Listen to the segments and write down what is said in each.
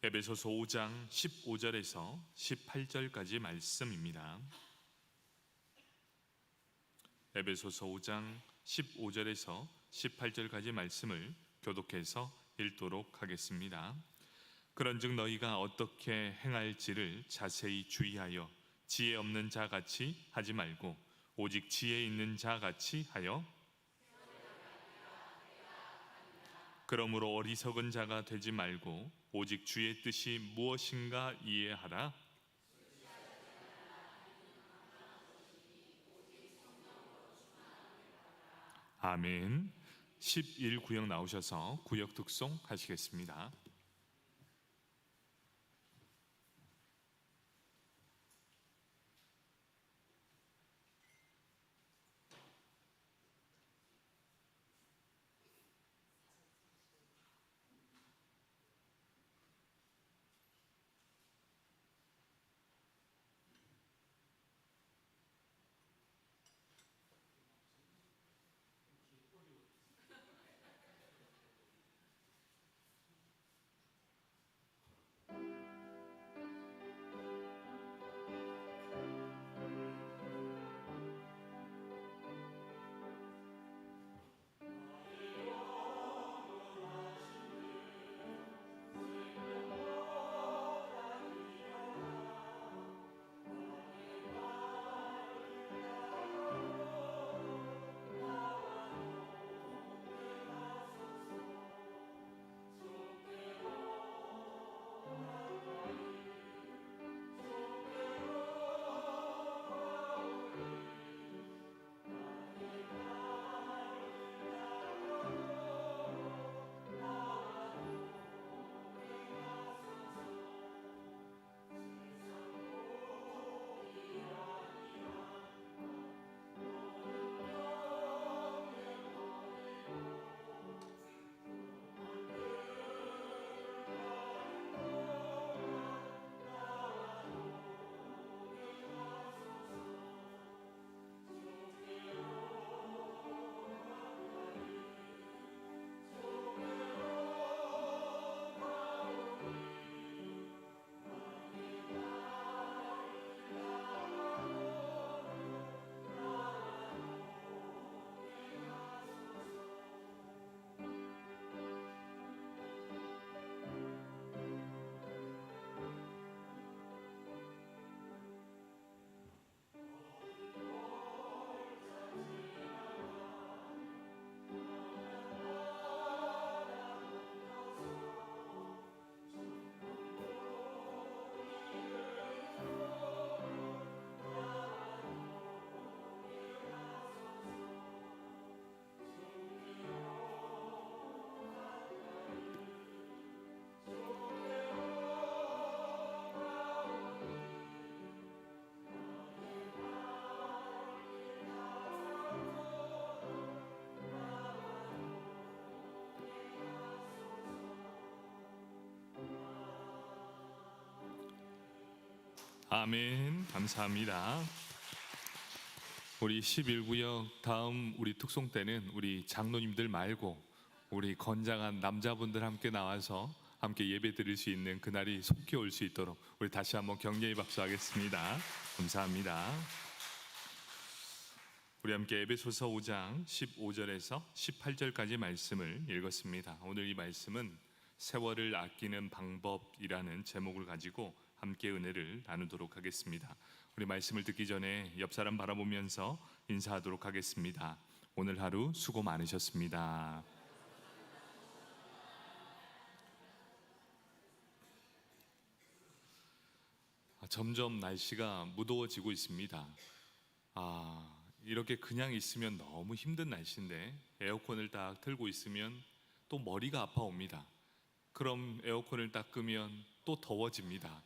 에베소서 5장 15절에서 18절까지 말씀입니다. 에베소서 5장 15절에서 18절까지 말씀을 교독해서 읽도록 하겠습니다. 그런즉 너희가 어떻게 행할지를 자세히 주의하여 지혜 없는 자 같이 하지 말고 오직 지혜 있는 자 같이 하여, 그러므로 어리석은 자가 되지 말고 오직 주의 뜻이 무엇인가 이해하라. 아멘. 11구역 나오셔서 구역 독송 하시겠습니다. 아멘. 감사합니다. 우리 11구역 다음 우리 특송 때는 우리 장로님들 말고 우리 건장한 남자분들 함께 나와서 함께 예배 드릴 수 있는 그날이 속히 올 수 있도록 우리 다시 한번 격려의 박수하겠습니다. 감사합니다. 우리 함께 에베소서 5장 15절에서 18절까지 말씀을 읽었습니다. 오늘 이 말씀은 세월을 아끼는 방법이라는 제목을 가지고 함께 은혜를 나누도록 하겠습니다. 우리 말씀을 듣기 전에 옆 사람 바라보면서 인사하도록 하겠습니다. 오늘 하루 수고 많으셨습니다. 점점 날씨가 무더워지고 있습니다. 이렇게 그냥 있으면 너무 힘든 날씨인데 에어컨을 딱 틀고 있으면 또 머리가 아파옵니다. 그럼 에어컨을 딱 끄면 또 더워집니다.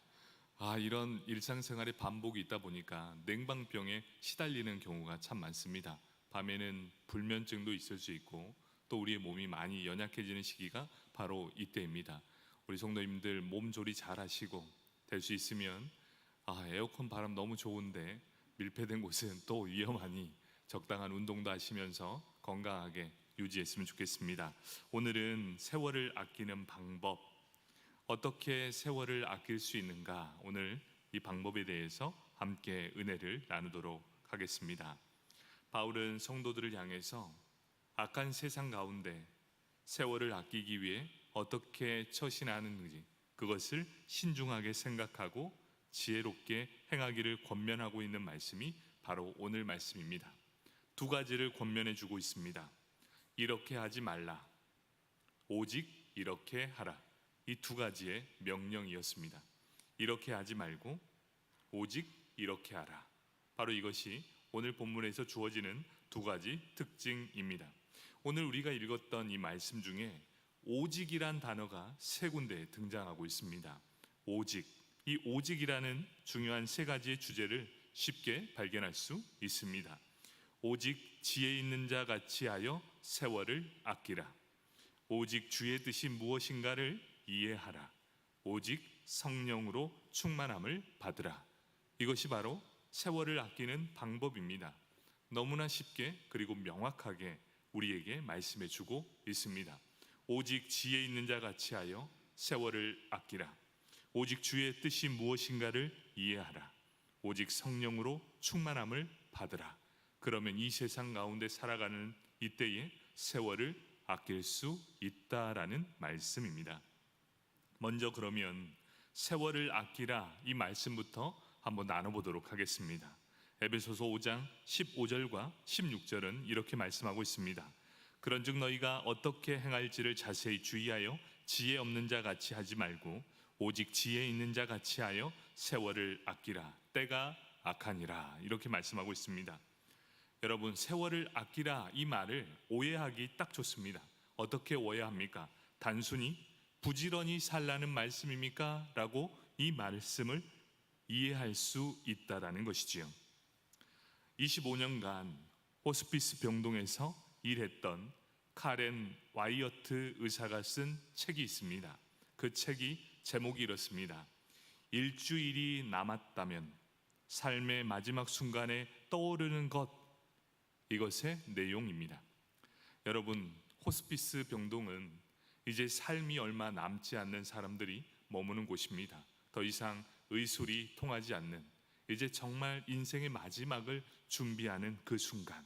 이런 일상생활의 반복이 있다 보니까 냉방병에 시달리는 경우가 참 많습니다. 밤에는 불면증도 있을 수 있고 또 우리의 몸이 많이 연약해지는 시기가 바로 이때입니다. 우리 성도님들 몸조리 잘 하시고 될 수 있으면 에어컨 바람 너무 좋은데 밀폐된 곳은 또 위험하니 적당한 운동도 하시면서 건강하게 유지했으면 좋겠습니다. 오늘은 세월을 아끼는 방법, 어떻게 세월을 아낄 수 있는가? 오늘 이 방법에 대해서 함께 은혜를 나누도록 하겠습니다. 바울은 성도들을 향해서 악한 세상 가운데 세월을 아끼기 위해 어떻게 처신하는지 그것을 신중하게 생각하고 지혜롭게 행하기를 권면하고 있는 말씀이 바로 오늘 말씀입니다. 두 가지를 권면해 주고 있습니다. 이렇게 하지 말라, 오직 이렇게 하라. 이 두 가지의 명령이었습니다. 이렇게 하지 말고 오직 이렇게 하라. 바로 이것이 오늘 본문에서 주어지는 두 가지 특징입니다. 오늘 우리가 읽었던 이 말씀 중에 오직이란 단어가 세 군데 등장하고 있습니다. 오직, 이 오직이라는 중요한 세 가지의 주제를 쉽게 발견할 수 있습니다. 오직 지혜 있는 자 같이 하여 세월을 아끼라. 오직 주의 뜻이 무엇인가를 이해하라. 오직 성령으로 충만함을 받으라. 이것이 바로 세월을 아끼는 방법입니다. 너무나 쉽게 그리고 명확하게 우리에게 말씀해 주고 있습니다. 오직 지혜 있는 자 같이 하여 세월을 아끼라. 오직 주의 뜻이 무엇인가를 이해하라. 오직 성령으로 충만함을 받으라. 그러면 이 세상 가운데 살아가는 이때에 세월을 아낄 수 있다라는 말씀입니다. 먼저 그러면 세월을 아끼라 이 말씀부터 한번 나눠보도록 하겠습니다. 에베소서 5장 15절과 16절은 이렇게 말씀하고 있습니다. 그런즉 너희가 어떻게 행할지를 자세히 주의하여 지혜 없는 자 같이 하지 말고 오직 지혜 있는 자 같이 하여 세월을 아끼라. 때가 악하니라. 이렇게 말씀하고 있습니다. 여러분, 세월을 아끼라 이 말을 오해하기 딱 좋습니다. 어떻게 오해합니까? 단순히 부지런히 살라는 말씀입니까? 라고 이 말씀을 이해할 수 있다라는 것이지요. 25년간 호스피스 병동에서 일했던 카렌 와이어트 의사가 쓴 책이 있습니다. 그 책이 제목이 이렇습니다. 일주일이 남았다면 삶의 마지막 순간에 떠오르는 것, 이것의 내용입니다. 여러분, 호스피스 병동은 이제 삶이 얼마 남지 않는 사람들이 머무는 곳입니다. 더 이상 의술이 통하지 않는, 이제 정말 인생의 마지막을 준비하는 그 순간,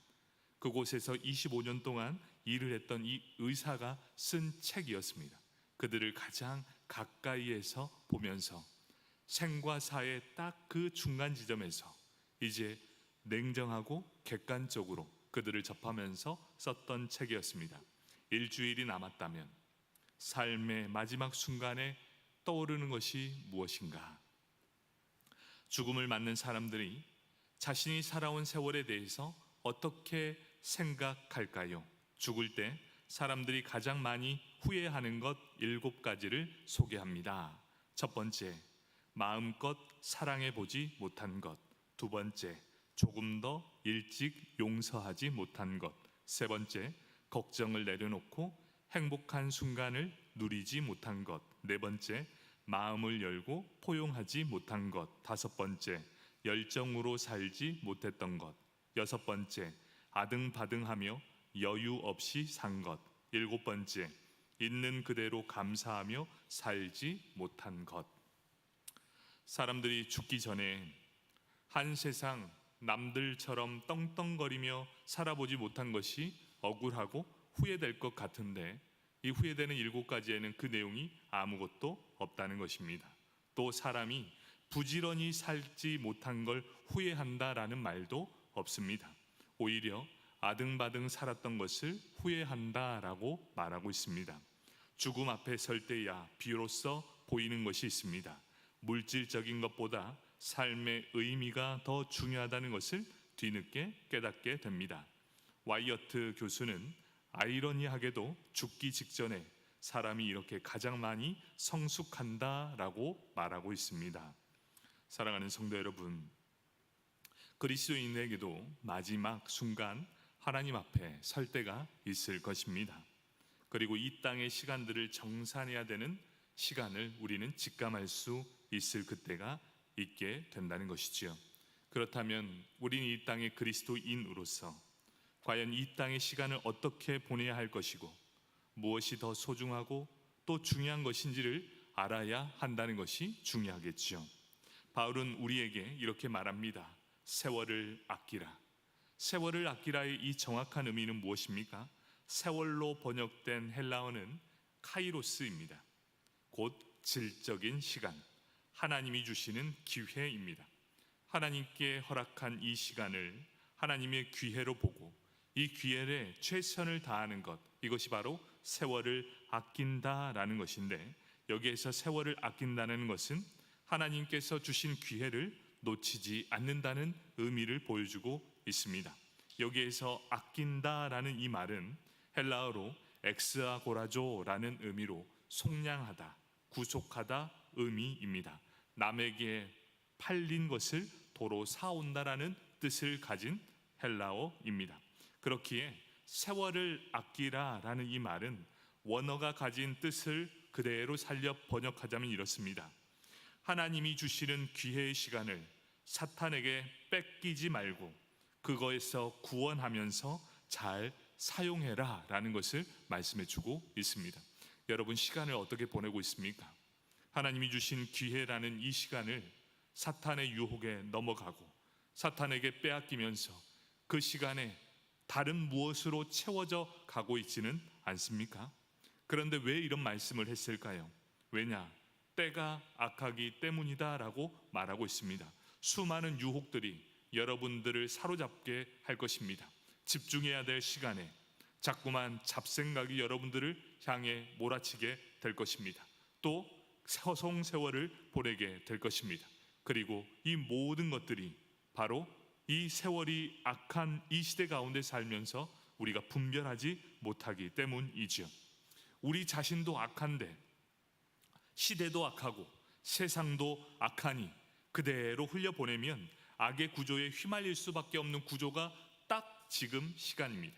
그곳에서 25년 동안 일을 했던 이 의사가 쓴 책이었습니다. 그들을 가장 가까이에서 보면서 생과 사의 딱 그 중간 지점에서 이제 냉정하고 객관적으로 그들을 접하면서 썼던 책이었습니다. 일주일이 남았다면 삶의 마지막 순간에 떠오르는 것이 무엇인가? 죽음을 맞는 사람들이 자신이 살아온 세월에 대해서 어떻게 생각할까요? 죽을 때 사람들이 가장 많이 후회하는 것 7가지를 소개합니다. 첫 번째, 마음껏 사랑해보지 못한 것. 두 번째, 조금 더 일찍 용서하지 못한 것. 세 번째, 걱정을 내려놓고 행복한 순간을 누리지 못한 것. 네 번째, 마음을 열고 포용하지 못한 것. 다섯 번째, 열정으로 살지 못했던 것. 여섯 번째, 아등바등하며 여유 없이 산 것. 일곱 번째, 있는 그대로 감사하며 살지 못한 것. 사람들이 죽기 전에 한 세상 남들처럼 떵떵거리며 살아보지 못한 것이 억울하고 후회될 것 같은데, 이 후회되는 7가지에는 그 내용이 아무것도 없다는 것입니다. 또 사람이 부지런히 살지 못한 걸 후회한다라는 말도 없습니다. 오히려 아등바등 살았던 것을 후회한다라고 말하고 있습니다. 죽음 앞에 설 때야 비로소 보이는 것이 있습니다. 물질적인 것보다 삶의 의미가 더 중요하다는 것을 뒤늦게 깨닫게 됩니다. 와이어트 교수는 아이러니하게도 죽기 직전에 사람이 이렇게 가장 많이 성숙한다라고 말하고 있습니다. 사랑하는 성도 여러분, 그리스도인에게도 마지막 순간 하나님 앞에 설 때가 있을 것입니다. 그리고 이 땅의 시간들을 정산해야 되는 시간을 우리는 직감할 수 있을 그때가 있게 된다는 것이지요. 그렇다면 우리는 이 땅의 그리스도인으로서 과연 이 땅의 시간을 어떻게 보내야 할 것이고 무엇이 더 소중하고 또 중요한 것인지를 알아야 한다는 것이 중요하겠죠. 바울은 우리에게 이렇게 말합니다. 세월을 아끼라. 세월을 아끼라의 이 정확한 의미는 무엇입니까? 세월로 번역된 헬라어는 카이로스입니다. 곧 질적인 시간, 하나님이 주시는 기회입니다. 하나님께 허락한 이 시간을 하나님의 기회로 보고 이 기회에 최선을 다하는 것, 이것이 바로 세월을 아낀다라는 것인데, 여기에서 세월을 아낀다는 것은 하나님께서 주신 기회를 놓치지 않는다는 의미를 보여주고 있습니다. 여기에서 아낀다라는 이 말은 헬라어로 엑스아고라조라는 의미로 속량하다, 구속하다 의미입니다. 남에게 팔린 것을 도로 사온다라는 뜻을 가진 헬라어입니다. 그렇기에 세월을 아끼라라는 이 말은 원어가 가진 뜻을 그대로 살려 번역하자면 이렇습니다. 하나님이 주시는 기회의 시간을 사탄에게 뺏기지 말고 그거에서 구원하면서 잘 사용해라 라는 것을 말씀해 주고 있습니다. 여러분, 시간을 어떻게 보내고 있습니까? 하나님이 주신 기회라는 이 시간을 사탄의 유혹에 넘어가고 사탄에게 빼앗기면서 그 시간에 다른 무엇으로 채워져 가고 있지는 않습니까? 그런데 왜 이런 말씀을 했을까요? 왜냐? 때가 악하기 때문이다 라고 말하고 있습니다. 수많은 유혹들이 여러분들을 사로잡게 할 것입니다. 집중해야 될 시간에 자꾸만 잡생각이 여러분들을 향해 몰아치게 될 것입니다. 또 허송세월을 보내게 될 것입니다. 그리고 이 모든 것들이 바로 이 세월이 악한 이 시대 가운데 살면서 우리가 분별하지 못하기 때문이지요. 우리 자신도 악한데 시대도 악하고 세상도 악하니 그대로 흘려보내면 악의 구조에 휘말릴 수밖에 없는 구조가 딱 지금 시간입니다.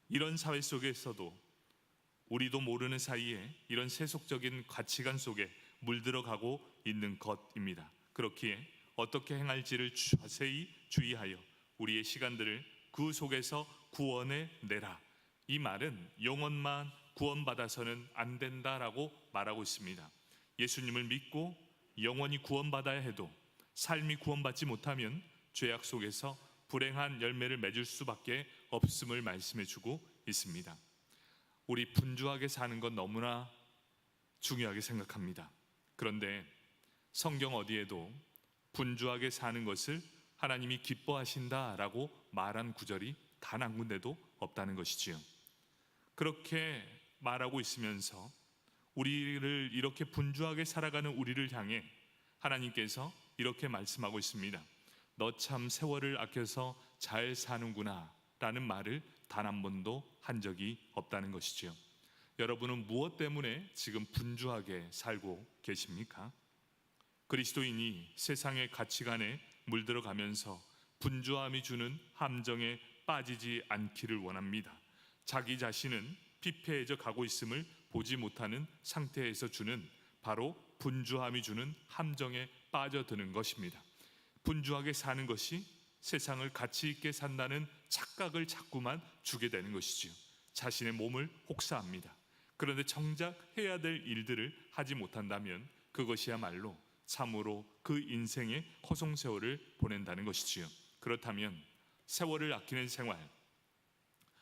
이런 사회 속에서도 우리도 모르는 사이에 이런 세속적인 가치관 속에 물들어가고 있는 것입니다. 그렇기에 어떻게 행할지를 자세히 주의하여 우리의 시간들을 그 속에서 구원해 내라. 이 말은 영혼만 구원받아서는 안 된다라고 말하고 있습니다. 예수님을 믿고 영원히 구원받아야 해도 삶이 구원받지 못하면 죄악 속에서 불행한 열매를 맺을 수밖에 없음을 말씀해 주고 있습니다. 우리 분주하게 사는 건 너무나 중요하게 생각합니다. 그런데 성경 어디에도 분주하게 사는 것을 하나님이 기뻐하신다라고 말한 구절이 단 한 군데도 없다는 것이지요. 그렇게 말하고 있으면서 우리를 이렇게 분주하게 살아가는 우리를 향해 하나님께서 이렇게 말씀하고 있습니다. 너 참 세월을 아껴서 잘 사는구나 라는 말을 단 한 번도 한 적이 없다는 것이지요. 여러분은 무엇 때문에 지금 분주하게 살고 계십니까? 그리스도인이 세상의 가치관에 물들어가면서 분주함이 주는 함정에 빠지지 않기를 원합니다. 자기 자신은 피폐해져 가고 있음을 보지 못하는 상태에서 주는 바로 분주함이 주는 함정에 빠져드는 것입니다. 분주하게 사는 것이 세상을 가치 있게 산다는 착각을 자꾸만 주게 되는 것이지요. 자신의 몸을 혹사합니다. 그런데 정작 해야 될 일들을 하지 못한다면 그것이야말로 참으로 그 인생의 허송세월을 보낸다는 것이지요. 그렇다면 세월을 아끼는 생활,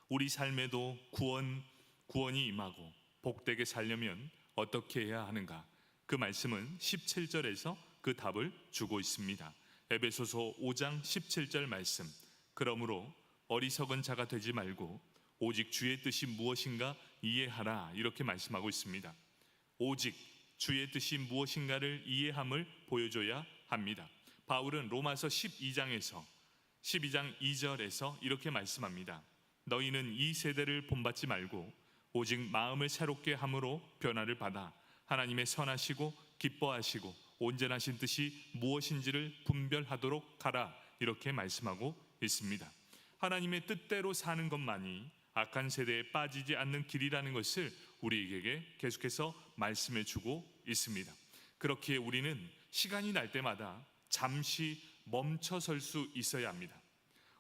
우리 삶에도 구원이 임하고 복되게 살려면 어떻게 해야 하는가? 그 말씀은 17절에서 그 답을 주고 있습니다. 에베소서 5장 17절 말씀. 그러므로 어리석은 자가 되지 말고 오직 주의 뜻이 무엇인가 이해하라, 이렇게 말씀하고 있습니다. 오직 주의 뜻이 무엇인가를 이해함을 보여줘야 합니다. 바울은 로마서 12장 2절에서 이렇게 말씀합니다. 너희는 이 세대를 본받지 말고 오직 마음을 새롭게 함으로 변화를 받아 하나님의 선하시고 기뻐하시고 온전하신 뜻이 무엇인지를 분별하도록 하라, 이렇게 말씀하고 있습니다. 하나님의 뜻대로 사는 것만이 악한 세대에 빠지지 않는 길이라는 것을 우리에게 계속해서 말씀해 주고 있습니다. 그렇기에 우리는 시간이 날 때마다 잠시 멈춰설 수 있어야 합니다.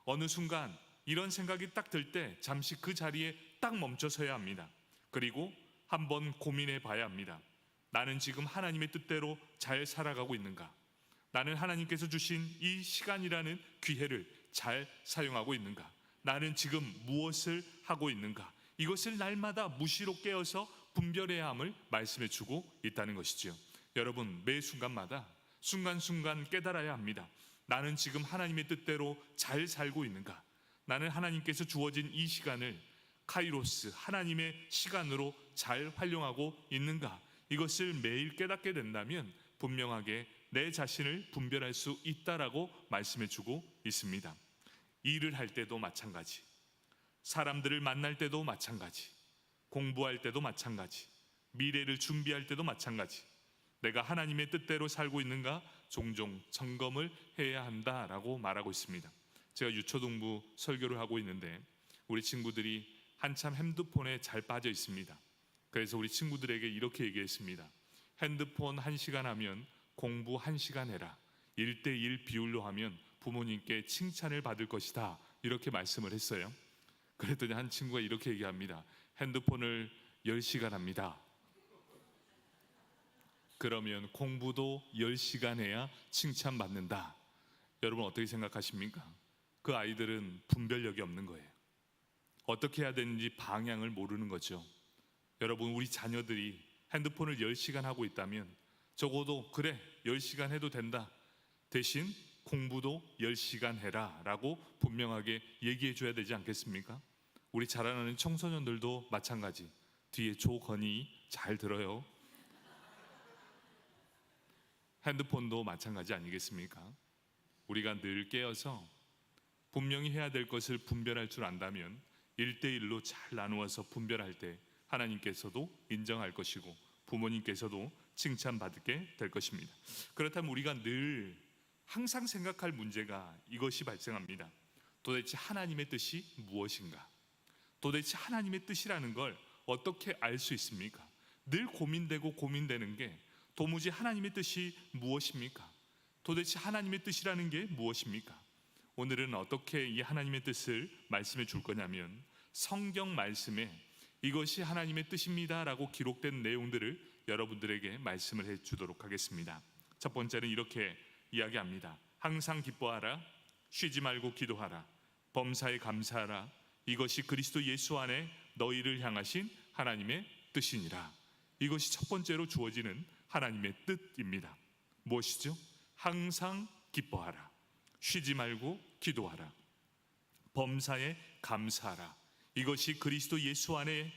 어느 순간 이런 생각이 딱 들 때 잠시 그 자리에 딱 멈춰서야 합니다. 그리고 한번 고민해 봐야 합니다. 나는 지금 하나님의 뜻대로 잘 살아가고 있는가? 나는 하나님께서 주신 이 시간이라는 기회를 잘 사용하고 있는가? 나는 지금 무엇을 하고 있는가? 이것을 날마다 무시로 깨어서 분별해야 함을 말씀해 주고 있다는 것이지요. 여러분, 매 순간마다 순간순간 깨달아야 합니다. 나는 지금 하나님의 뜻대로 잘 살고 있는가? 나는 하나님께서 주어진 이 시간을 카이로스, 하나님의 시간으로 잘 활용하고 있는가? 이것을 매일 깨닫게 된다면 분명하게 내 자신을 분별할 수 있다라고 말씀해 주고 있습니다. 일을 할 때도 마찬가지, 사람들을 만날 때도 마찬가지, 공부할 때도 마찬가지, 미래를 준비할 때도 마찬가지, 내가 하나님의 뜻대로 살고 있는가 종종 점검을 해야 한다라고 말하고 있습니다. 제가 유초동부 설교를 하고 있는데 우리 친구들이 한참 핸드폰에 잘 빠져 있습니다. 그래서 우리 친구들에게 이렇게 얘기했습니다. 핸드폰 1시간 하면 공부 1시간 해라. 1대1 비율로 하면 부모님께 칭찬을 받을 것이다. 이렇게 말씀을 했어요. 그랬더니 한 친구가 이렇게 얘기합니다. 핸드폰을 10시간 합니다. 그러면 공부도 10시간 해야 칭찬받는다. 여러분 어떻게 생각하십니까? 그 아이들은 분별력이 없는 거예요. 어떻게 해야 되는지 방향을 모르는 거죠. 여러분, 우리 자녀들이 핸드폰을 10시간 하고 있다면 적어도 그래 10시간 해도 된다, 대신 공부도 10시간 해라 라고 분명하게 얘기해 줘야 되지 않겠습니까? 우리 자라나는 청소년들도 마찬가지. 뒤에 조건이 잘 들어요. 핸드폰도 마찬가지 아니겠습니까? 우리가 늘 깨어서 분명히 해야 될 것을 분별할 줄 안다면 1대1로 잘 나누어서 분별할 때 하나님께서도 인정할 것이고 부모님께서도 칭찬받게 될 것입니다. 그렇다면 우리가 늘 항상 생각할 문제가 이것이 발생합니다. 도대체 하나님의 뜻이 무엇인가? 도대체 하나님의 뜻이라는 걸 어떻게 알 수 있습니까? 늘 고민되는 게 도무지 하나님의 뜻이 무엇입니까? 도대체 하나님의 뜻이라는 게 무엇입니까? 오늘은 어떻게 이 하나님의 뜻을 말씀해 줄 거냐면 성경 말씀에 이것이 하나님의 뜻입니다 라고 기록된 내용들을 여러분들에게 말씀을 해 주도록 하겠습니다. 첫 번째는 이렇게 이야기합니다. 항상 기뻐하라, 쉬지 말고 기도하라, 범사에 감사하라, 이것이 그리스도 예수 안에 너희를 향하신 하나님의 뜻이니라. 이것이 첫 번째로 주어지는 하나님의 뜻입니다. 무엇이죠? 항상 기뻐하라, 쉬지 말고 기도하라, 범사에 감사하라, 이것이 그리스도 예수 안에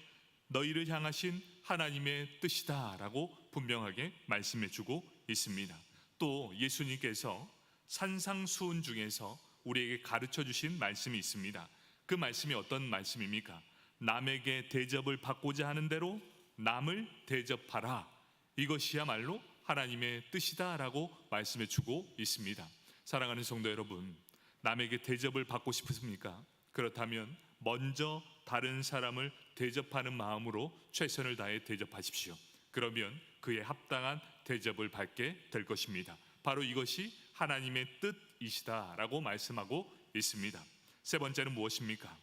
너희를 향하신 하나님의 뜻이다 라고 분명하게 말씀해 주고 있습니다. 또 예수님께서 산상수훈 중에서 우리에게 가르쳐 주신 말씀이 있습니다. 그 말씀이 어떤 말씀입니까? 남에게 대접을 받고자 하는 대로 남을 대접하라, 이것이야말로 하나님의 뜻이다 라고 말씀해 주고 있습니다. 사랑하는 성도 여러분, 남에게 대접을 받고 싶으십니까? 그렇다면 먼저 다른 사람을 대접하는 마음으로 최선을 다해 대접하십시오. 그러면 그에 합당한 대접을 받게 될 것입니다. 바로 이것이 하나님의 뜻이시다 라고 말씀하고 있습니다. 세 번째는 무엇입니까?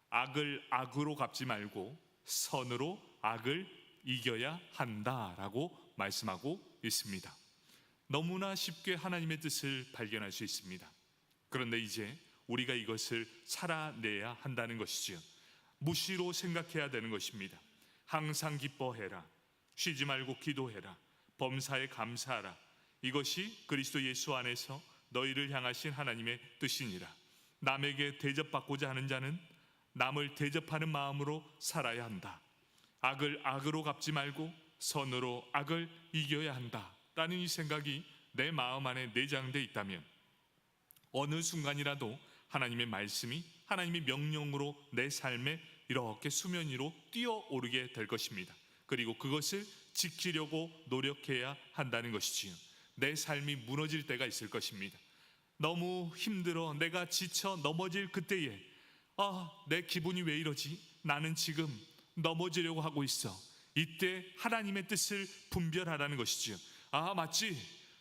악을 악으로 갚지 말고 선으로 악을 이겨야 한다라고 말씀하고 있습니다. 너무나 쉽게 하나님의 뜻을 발견할 수 있습니다. 그런데 이제 우리가 이것을 살아내야 한다는 것이지요. 무시로 생각해야 되는 것입니다. 항상 기뻐해라, 쉬지 말고 기도해라, 범사에 감사하라, 이것이 그리스도 예수 안에서 너희를 향하신 하나님의 뜻이니라. 남에게 대접받고자 하는 자는 남을 대접하는 마음으로 살아야 한다. 악을 악으로 갚지 말고 선으로 악을 이겨야 한다 라는 이 생각이 내 마음 안에 내장되어 있다면 어느 순간이라도 하나님의 말씀이 하나님의 명령으로 내 삶에 이렇게 수면 위로 뛰어오르게 될 것입니다. 그리고 그것을 지키려고 노력해야 한다는 것이지요. 내 삶이 무너질 때가 있을 것입니다. 너무 힘들어 내가 지쳐 넘어질 그때에 내 기분이 왜 이러지? 나는 지금 넘어지려고 하고 있어. 이때 하나님의 뜻을 분별하라는 것이지요. 맞지?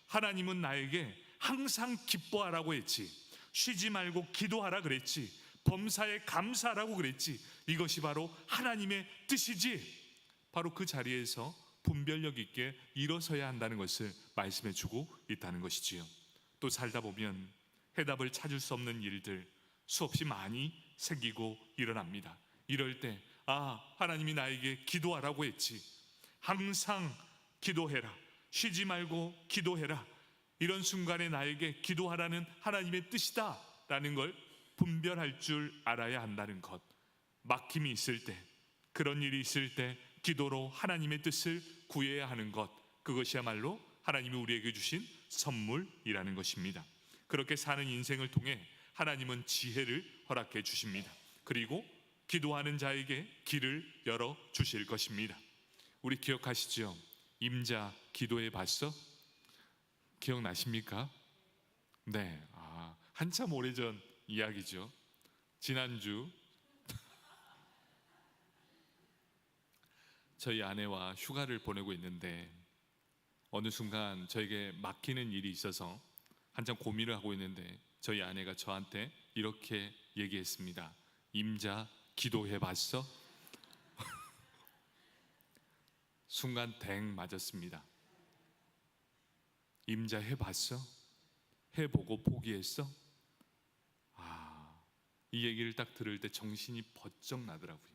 하나님은 나에게 항상 기뻐하라고 했지, 쉬지 말고 기도하라 그랬지, 범사에 감사하라고 그랬지, 이것이 바로 하나님의 뜻이지. 바로 그 자리에서 분별력 있게 일어서야 한다는 것을 말씀해 주고 있다는 것이지요. 또 살다 보면 해답을 찾을 수 없는 일들 수없이 많이 생기고 일어납니다. 이럴 때 하나님이 나에게 기도하라고 했지, 항상 기도해라, 쉬지 말고 기도해라, 이런 순간에 나에게 기도하라는 하나님의 뜻이다 라는 걸 분별할 줄 알아야 한다는 것. 막힘이 있을 때, 그런 일이 있을 때 기도로 하나님의 뜻을 구해야 하는 것, 그것이야말로 하나님이 우리에게 주신 선물이라는 것입니다. 그렇게 사는 인생을 통해 하나님은 지혜를 허락해 주십니다. 그리고 기도하는 자에게 길을 열어 주실 것입니다. 우리 기억하시죠? 임자 기도해 봤어? 기억나십니까? 네, 한참 오래전 이야기죠. 지난주 저희 아내와 휴가를 보내고 있는데 어느 순간 저에게 막히는 일이 있어서 한참 고민을 하고 있는데 저희 아내가 저한테 이렇게 얘기했습니다. 임자 기도해 봤어? 순간 댕 맞았습니다. 임자 해봤어? 해보고 포기했어? 이 얘기를 딱 들을 때 정신이 번쩍 나더라고요.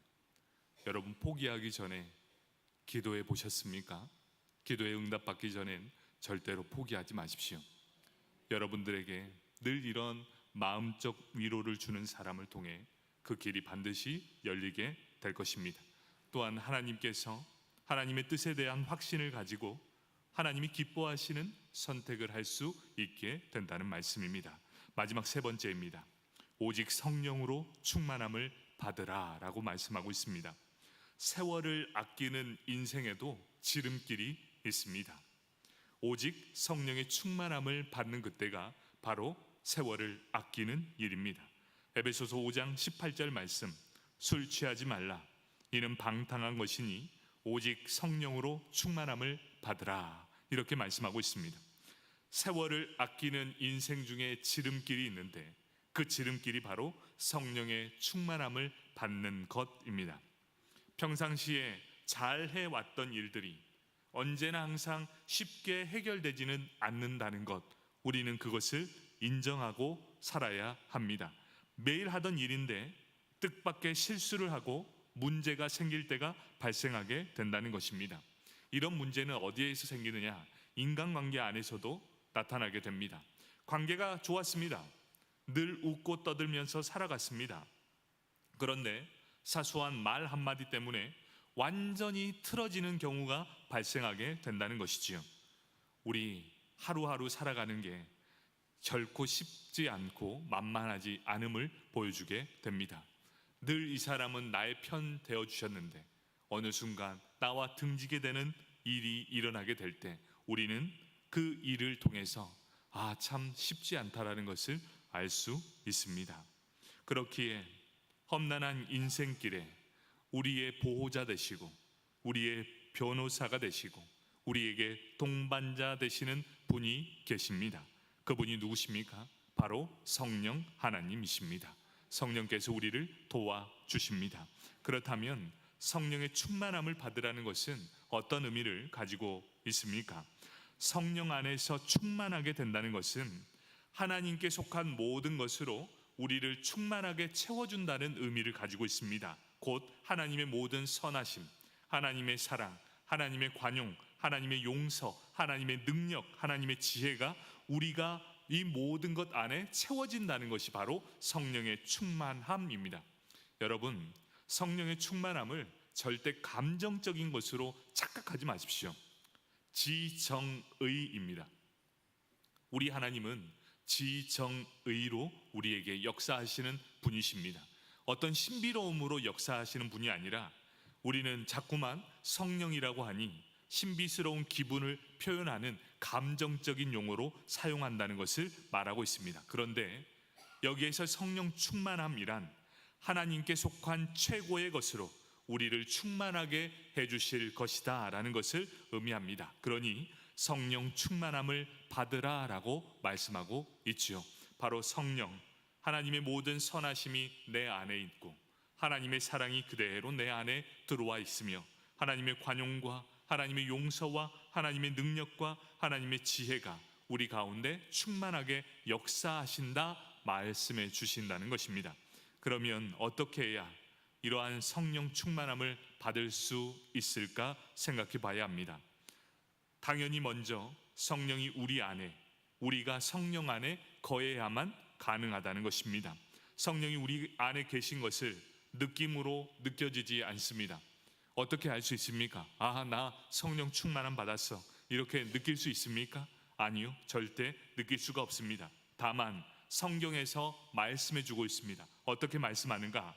여러분, 포기하기 전에 기도해 보셨습니까? 기도에 응답받기 전엔 절대로 포기하지 마십시오. 여러분들에게 늘 이런 마음적 위로를 주는 사람을 통해 그 길이 반드시 열리게 될 것입니다. 또한 하나님께서 하나님의 뜻에 대한 확신을 가지고 하나님이 기뻐하시는 선택을 할 수 있게 된다는 말씀입니다. 마지막 세 번째입니다. 오직 성령으로 충만함을 받으라 라고 말씀하고 있습니다. 세월을 아끼는 인생에도 지름길이 있습니다. 오직 성령의 충만함을 받는 그때가 바로 세월을 아끼는 일입니다. 에베소서 5장 18절 말씀, 술 취하지 말라, 이는 방탕한 것이니 오직 성령으로 충만함을 받으라, 이렇게 말씀하고 있습니다. 세월을 아끼는 인생 중에 지름길이 있는데 그 지름길이 바로 성령의 충만함을 받는 것입니다. 평상시에 잘 해왔던 일들이 언제나 항상 쉽게 해결되지는 않는다는 것, 우리는 그것을 인정하고 살아야 합니다. 매일 하던 일인데 뜻밖의 실수를 하고 문제가 생길 때가 발생하게 된다는 것입니다. 이런 문제는 어디에서 생기느냐? 인간관계 안에서도 나타나게 됩니다. 관계가 좋았습니다. 늘 웃고 떠들면서 살아갔습니다. 그런데 사소한 말 한마디 때문에 완전히 틀어지는 경우가 발생하게 된다는 것이지요. 우리 하루하루 살아가는 게 결코 쉽지 않고 만만하지 않음을 보여주게 됩니다. 늘 이 사람은 나의 편 되어 주셨는데 어느 순간 나와 등지게 되는 일이 일어나게 될 때 우리는 그 일을 통해서 참 쉽지 않다라는 것을 알 수 있습니다. 그렇기에 험난한 인생길에 우리의 보호자 되시고 우리의 변호사가 되시고 우리에게 동반자 되시는 분이 계십니다. 그분이 누구십니까? 바로 성령 하나님이십니다. 성령께서 우리를 도와주십니다. 그렇다면 성령의 충만함을 받으라는 것은 어떤 의미를 가지고 있습니까? 성령 안에서 충만하게 된다는 것은 하나님께 속한 모든 것으로 우리를 충만하게 채워준다는 의미를 가지고 있습니다. 곧 하나님의 모든 선하심, 하나님의 사랑, 하나님의 관용, 하나님의 용서, 하나님의 능력, 하나님의 지혜가 우리가 이 모든 것 안에 채워진다는 것이 바로 성령의 충만함입니다. 여러분, 성령의 충만함을 절대 감정적인 것으로 착각하지 마십시오. 지정의입니다. 우리 하나님은 지정의로 우리에게 역사하시는 분이십니다. 어떤 신비로움으로 역사하시는 분이 아니라 우리는 자꾸만 성령이라고 하니 신비스러운 기분을 표현하는 감정적인 용어로 사용한다는 것을 말하고 있습니다. 그런데 여기에서 성령 충만함이란 하나님께 속한 최고의 것으로 우리를 충만하게 해주실 것이다 라는 것을 의미합니다. 그러니 성령 충만함을 받으라 라고 말씀하고 있지요. 바로 성령, 하나님의 모든 선하심이 내 안에 있고 하나님의 사랑이 그대로 내 안에 들어와 있으며 하나님의 관용과 하나님의 용서와 하나님의 능력과 하나님의 지혜가 우리 가운데 충만하게 역사하신다 말씀해 주신다는 것입니다. 그러면 어떻게 해야 이러한 성령 충만함을 받을 수 있을까 생각해 봐야 합니다. 당연히 먼저 성령이 우리 안에, 우리가 성령 안에 거해야만 가능하다는 것입니다. 성령이 우리 안에 계신 것을 느낌으로 느껴지지 않습니다. 어떻게 알 수 있습니까? 나 성령 충만함 받았어, 이렇게 느낄 수 있습니까? 아니요, 절대 느낄 수가 없습니다. 다만 성경에서 말씀해 주고 있습니다. 어떻게 말씀하는가?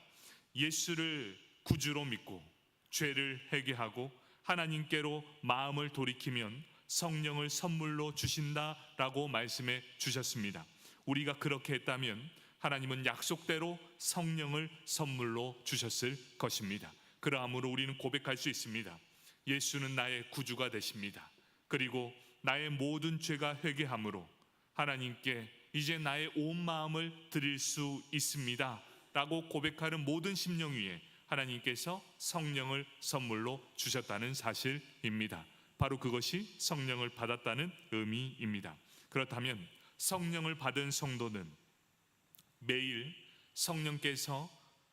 예수를 구주로 믿고 죄를 회개하고 하나님께로 마음을 돌이키면 성령을 선물로 주신다라고 말씀해 주셨습니다. 우리가 그렇게 했다면 하나님은 약속대로 성령을 선물로 주셨을 것입니다. 그러므로 우리는 고백할 수 있습니다. 예수는 나의 구주가 되십니다. 그리고 나의 모든 죄가 회개함으로 하나님께 이제 나의 온 마음을 드릴 수 있습니다 라고 고백하는 모든 심령 위에 하나님께서 성령을 선물로 주셨다는 사실입니다. 바로 그것이 성령을 받았다는 의미입니다. 그렇다면 성령을 받은 성도는 매일 성령께서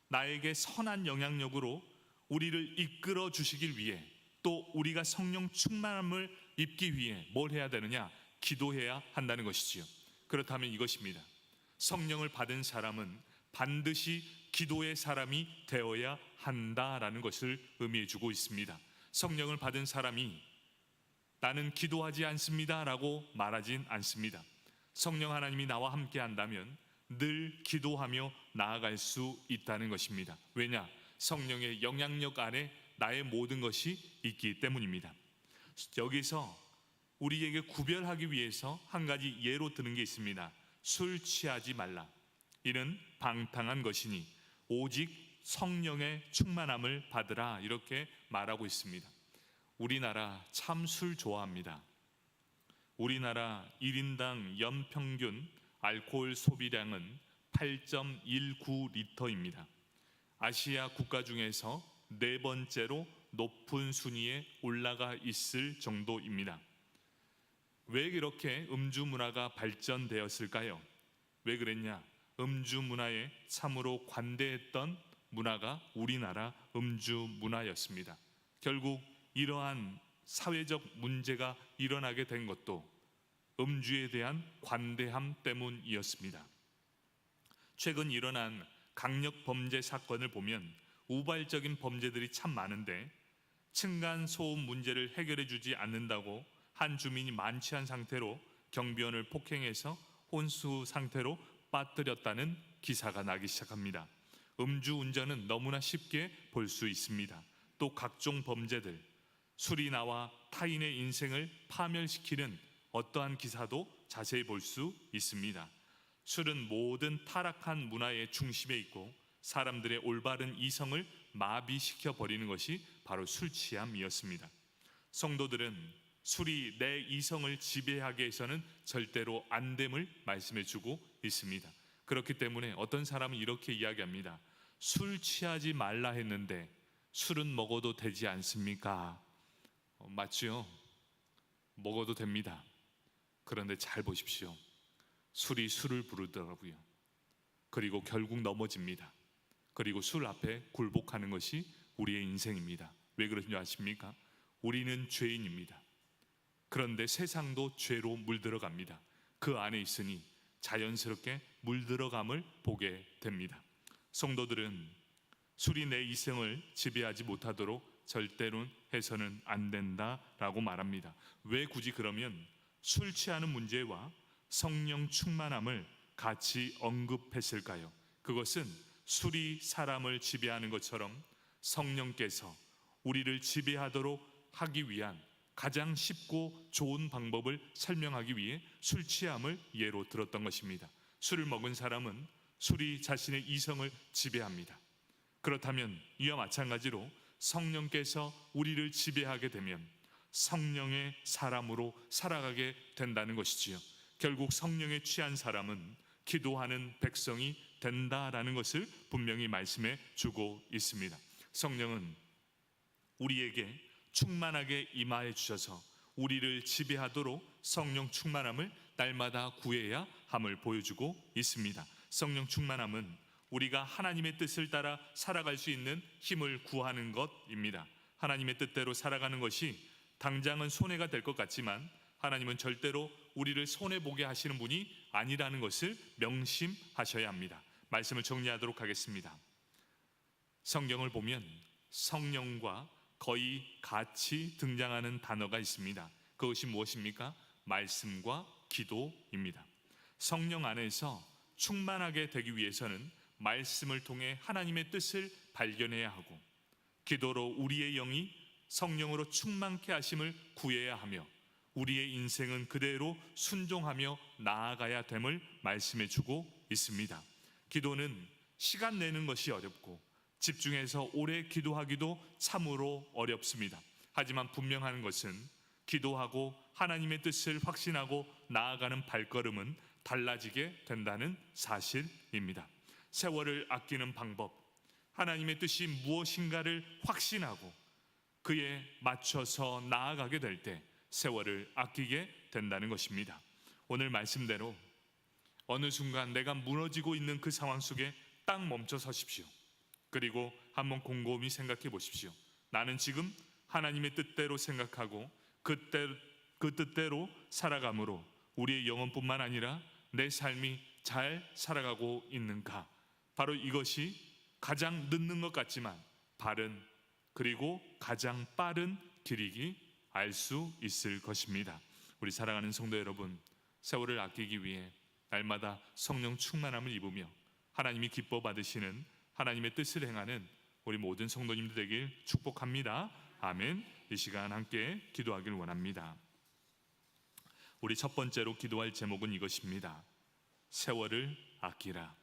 나에게 선한 영향력으로 우리를 이끌어 주시길 위해, 또 우리가 성령 충만함을 입기 위해 뭘 해야 되느냐? 기도해야 한다는 것이지요. 그렇다면 이것입니다. 성령을 받은 사람은 반드시 기도의 사람이 되어야 한다라는 것을 의미해 주고 있습니다. 성령을 받은 사람이 나는 기도하지 않습니다 라고 말하진 않습니다. 성령 하나님이 나와 함께 한다면 늘 기도하며 나아갈 수 있다는 것입니다. 왜냐? 성령의 영향력 안에 나의 모든 것이 있기 때문입니다. 여기서 우리에게 구별하기 위해서 한 가지 예로 드는 게 있습니다. 술 취하지 말라. 이는 방탕한 것이니 오직 성령의 충만함을 받으라, 이렇게 말하고 있습니다. 우리나라 참 술 좋아합니다. 우리나라 1인당 연평균 알코올 소비량은 8.19리터입니다. 아시아 국가 중에서 네 번째로 높은 순위에 올라가 있을 정도입니다. 왜 이렇게 음주 문화가 발전되었을까요? 왜 그랬냐? 음주 문화에 참으로 관대했던 문화가 우리나라 음주 문화였습니다. 결국 이러한 사회적 문제가 일어나게 된 것도 음주에 대한 관대함 때문이었습니다. 최근 일어난 강력 범죄 사건을 보면 우발적인 범죄들이 참 많은데 층간소음 문제를 해결해 주지 않는다고 한 주민이 만취한 상태로 경비원을 폭행해서 혼수 상태로 빠뜨렸다는 기사가 나기 시작합니다. 음주운전은 너무나 쉽게 볼 수 있습니다. 또 각종 범죄들, 술이 나와 타인의 인생을 파멸시키는 어떠한 기사도 자세히 볼 수 있습니다. 술은 모든 타락한 문화의 중심에 있고 사람들의 올바른 이성을 마비시켜 버리는 것이 바로 술 취함이었습니다. 성도들은 술이 내 이성을 지배하게 해서는 절대로 안 됨을 말씀해 주고 있습니다. 그렇기 때문에 어떤 사람은 이렇게 이야기합니다. 술 취하지 말라 했는데 술은 먹어도 되지 않습니까? 맞죠? 먹어도 됩니다. 그런데 잘 보십시오. 술이 술을 부르더라고요. 그리고 결국 넘어집니다. 그리고 술 앞에 굴복하는 것이 우리의 인생입니다. 왜 그런지 아십니까? 우리는 죄인입니다. 그런데 세상도 죄로 물들어갑니다. 그 안에 있으니 자연스럽게 물들어감을 보게 됩니다. 성도들은 술이 내 이성을 지배하지 못하도록 절대로 해서는 안 된다라고 말합니다. 왜 굳이 그러면 술 취하는 문제와 성령 충만함을 같이 언급했을까요? 그것은 술이 사람을 지배하는 것처럼 성령께서 우리를 지배하도록 하기 위한 가장 쉽고 좋은 방법을 설명하기 위해 술 취함을 예로 들었던 것입니다. 술을 먹은 사람은 술이 자신의 이성을 지배합니다. 그렇다면 이와 마찬가지로 성령께서 우리를 지배하게 되면 성령의 사람으로 살아가게 된다는 것이지요. 결국 성령에 취한 사람은 기도하는 백성이 된다라는 것을 분명히 말씀해 주고 있습니다. 성령은 우리에게 충만하게 임하여 주셔서 우리를 지배하도록 성령 충만함을 날마다 구해야 함을 보여주고 있습니다. 성령 충만함은 우리가 하나님의 뜻을 따라 살아갈 수 있는 힘을 구하는 것입니다. 하나님의 뜻대로 살아가는 것이 당장은 손해가 될 것 같지만 하나님은 절대로 우리를 손해보게 하시는 분이 아니라는 것을 명심하셔야 합니다. 말씀을 정리하도록 하겠습니다. 성경을 보면 성령과 거의 같이 등장하는 단어가 있습니다. 그것이 무엇입니까? 말씀과 기도입니다. 성령 안에서 충만하게 되기 위해서는 말씀을 통해 하나님의 뜻을 발견해야 하고, 기도로 우리의 영이 성령으로 충만케 하심을 구해야 하며, 우리의 인생은 그대로 순종하며 나아가야 됨을 말씀해 주고 있습니다. 기도는 시간 내는 것이 어렵고 집중해서 오래 기도하기도 참으로 어렵습니다. 하지만 분명한 것은 기도하고 하나님의 뜻을 확신하고 나아가는 발걸음은 달라지게 된다는 사실입니다. 세월을 아끼는 방법, 하나님의 뜻이 무엇인가를 확신하고 그에 맞춰서 나아가게 될 때 세월을 아끼게 된다는 것입니다. 오늘 말씀대로 어느 순간 내가 무너지고 있는 그 상황 속에 딱 멈춰 서십시오. 그리고 한번 곰곰이 생각해 보십시오. 나는 지금 하나님의 뜻대로 생각하고 그 뜻대로 살아감으로 우리의 영혼뿐만 아니라 내 삶이 잘 살아가고 있는가? 바로 이것이 가장 늦는 것 같지만 바른, 그리고 가장 빠른 길이기 알 수 있을 것입니다. 우리 사랑하는 성도 여러분, 세월을 아끼기 위해 날마다 성령 충만함을 입으며 하나님이 기뻐 받으시는 하나님의 뜻을 행하는 우리 모든 성도님들 되길 축복합니다. 아멘. 이 시간 함께 기도하길 원합니다. 우리 첫 번째로 기도할 제목은 이것입니다. 세월을 아끼라.